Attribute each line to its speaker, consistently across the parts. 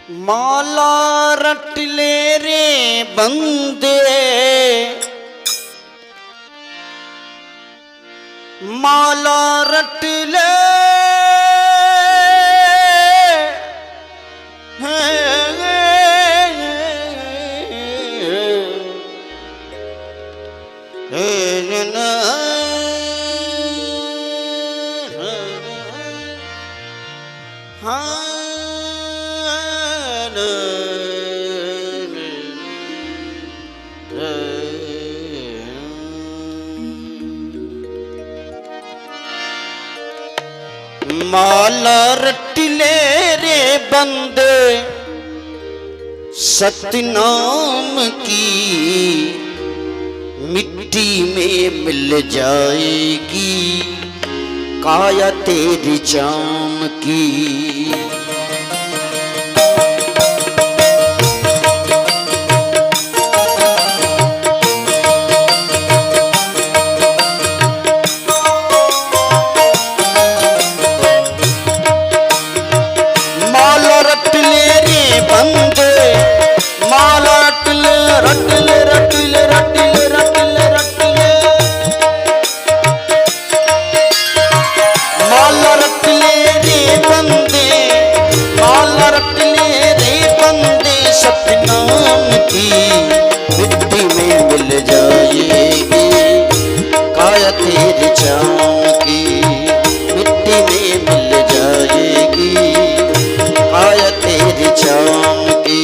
Speaker 1: माला रट ले रे बंदे, माला रट ले माला रट ले रे बंदे सतनाम की, मिट्टी में मिल जाएगी काया तेरी चाम की। मिट्टी में मिल जाएगी काया तेरी चाम की, मिट्टी में मिल जाएगी काया तेरी चाम की।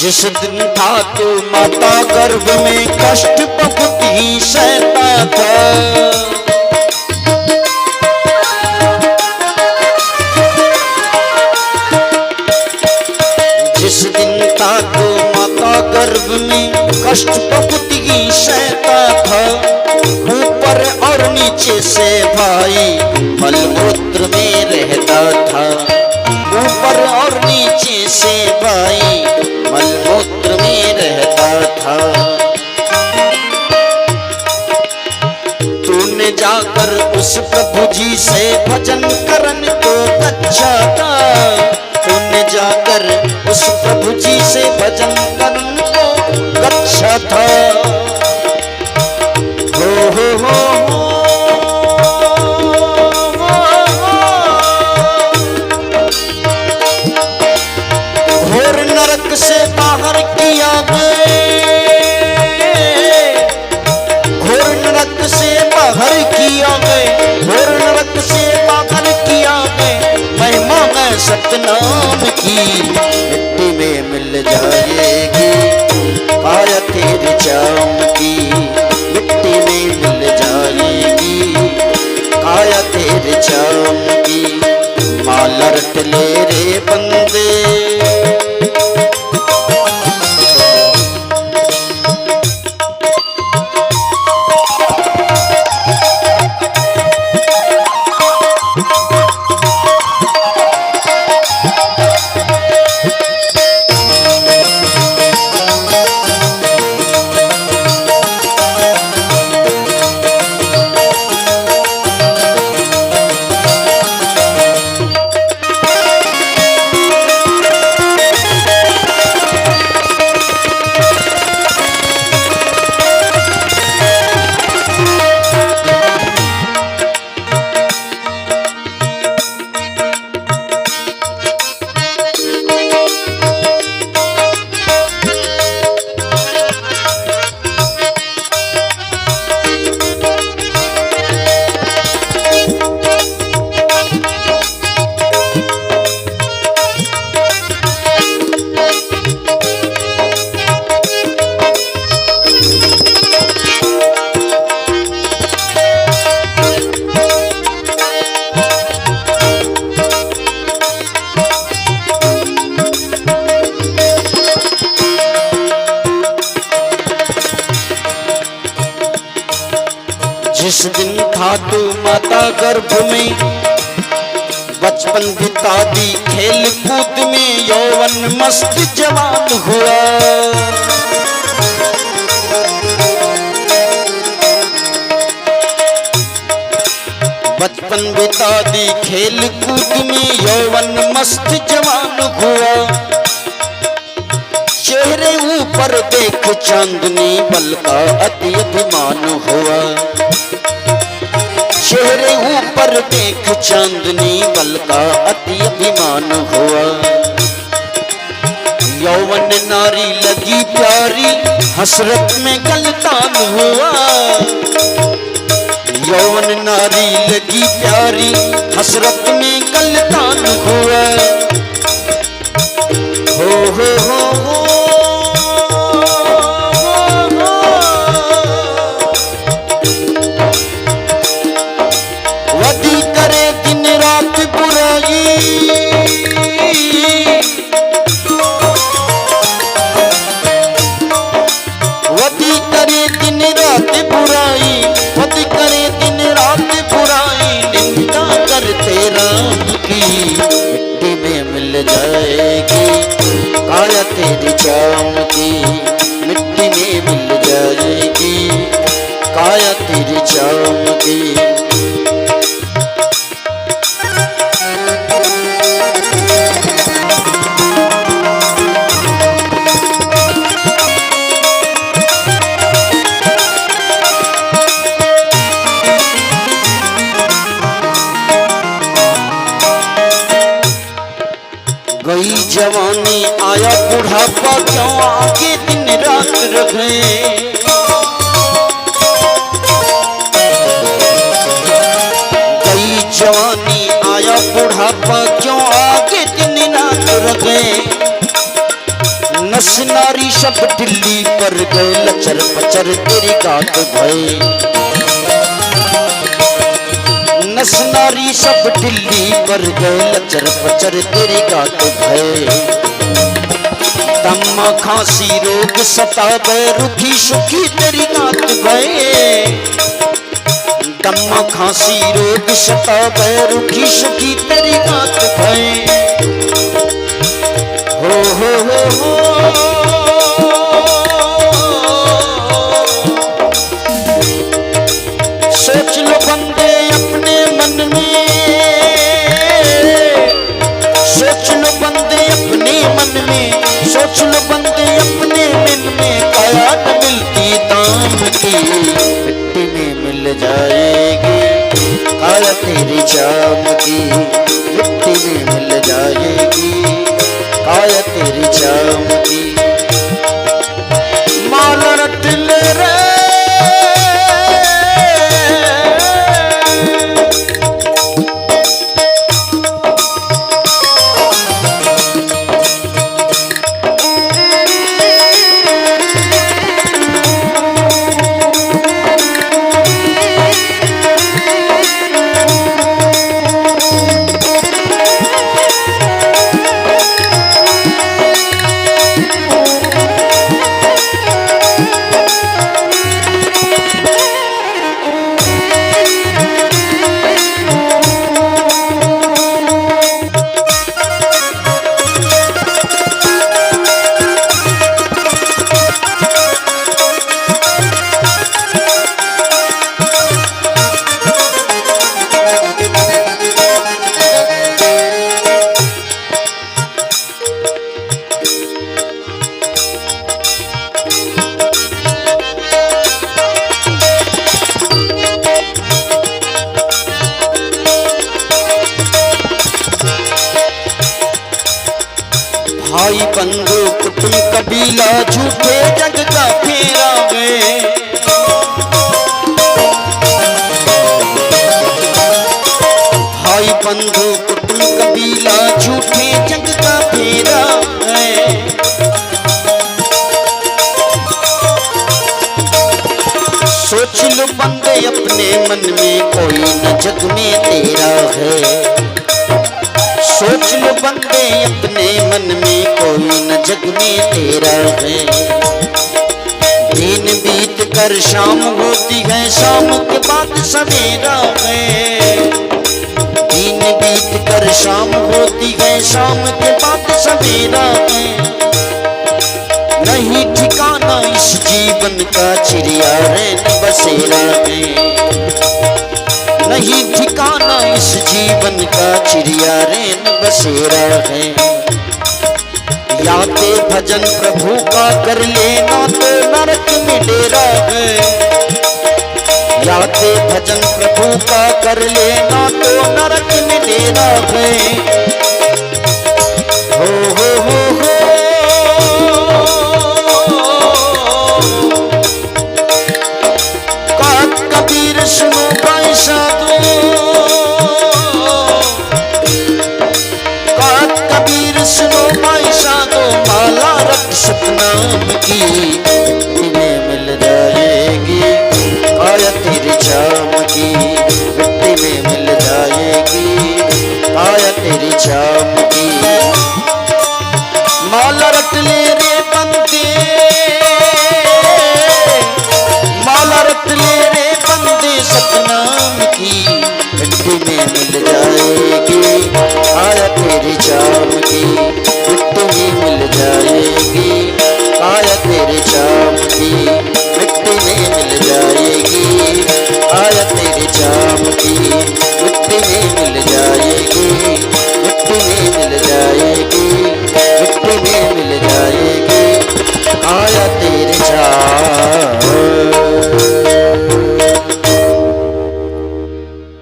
Speaker 1: जिस दिन था तो माता गर्भ में कष्ट बहुत ही सहता था, जिस दिन था तो माता गर्भ में कष्ट बहुत ही सहता था। ऊपर और नीचे से भाई मलमूत्र में रहता था, ऊपर और नीचे से भाई मलमूत्र में रहता था। तूने जाकर उस प्रभु जी से भजन करन को अच्छा था, तूने जाकर उस प्रभु जी से भजन करन को अच्छा था। हो घोर नरक से बाहर किया गए, घोर नरक से बाहर किया गए, घोर नरक से बाहर किया गए। महिमा है सतनाम की, मिट्टी में मिल जाएगी काया तेरी चाम की, मिट्टी में मिल जाएगी काया तेरी चाम की। माला रट ले रे बंदे, धातु माता गर्भ में बचपन बिता दी खेल कूद में, यौवन मस्त जवान हुआ। बचपन बिता दी खेल कूद में, यौवन मस्त जवान हुआ। चेहरे ऊपर देख चांदनी बल का अति अभिमान हुआ। चेहरे ऊपर देख चांदनी बल का अति अभिमान हुआ। यौवन नारी लगी प्यारी, हसरत में गलतान हुआ। यौवन नारी लगी प्यारी, हसरत में गलतान हुआ। हो वदी करे दिन रात बुराई, वदी करे दिन रात बुराई, वदी करे दिन रात बुराई। निंदा करते राम की मिट्टी में मिल जाएगी, काया तेरी चाम की मिट्टी में मिल जाएगी, काया तेरी चाम की। गई जवानी आया बुढ़ापा, क्यों आगे दिन रात रहे। गई जवानी आया बुढ़ापा, क्यों आगे दिन रात रहे। नस नारी सब दिल्ली पर गए, लचर पचर तेरी गात भय। नस नारी सब दिल्ली पर गए, लचर पचर तेरी गात भय। दम्मा खांसी रोग सतावे, रुखी सुखी तेरी गात भय। दम्मा खांसी रोग सतावे, रुखी सुखी तेरी गात भय। हो सोच लो बंदे अपने मन में, सोच लो बंदे अपने मन में, सोच लो बंदे अपने मन में। काया न मिलती दाम की मिट्टी में मिल जाएगी, काया तेरी चाम की मिट्टी में मिल जाएगी, काया तेरी चाम की। माल रट ले रे भाई बंधु कुटुंब कबीला झूठे जग का फेरा गए। भाई बंधु कुटुंब कबीला झूठे जग का फेरा है। सोच लो बंदे अपने मन में कोई न जग में तेरा है। सोच लो बंदे अपने मन में कोई न जग में तेरा है। दिन बीत कर शाम होती है, शाम के बाद सवेरा है। दिन बीत कर शाम होती है, शाम के बाद सवेरा है। नहीं ठिकाना इस जीवन का, चिड़िया रैन बसेरा है। नहीं ठिकाना इस जीवन का, चिड़िया रैन बसेरा है। याते भजन प्रभु का कर लेना तो नरक में डेरा है। याते भजन प्रभु का कर लेना तो नरक में डेरा है। हो कबीर सुनो भाई साधु, कबीर सुनो भाई साधु, माला रख सतनाम की।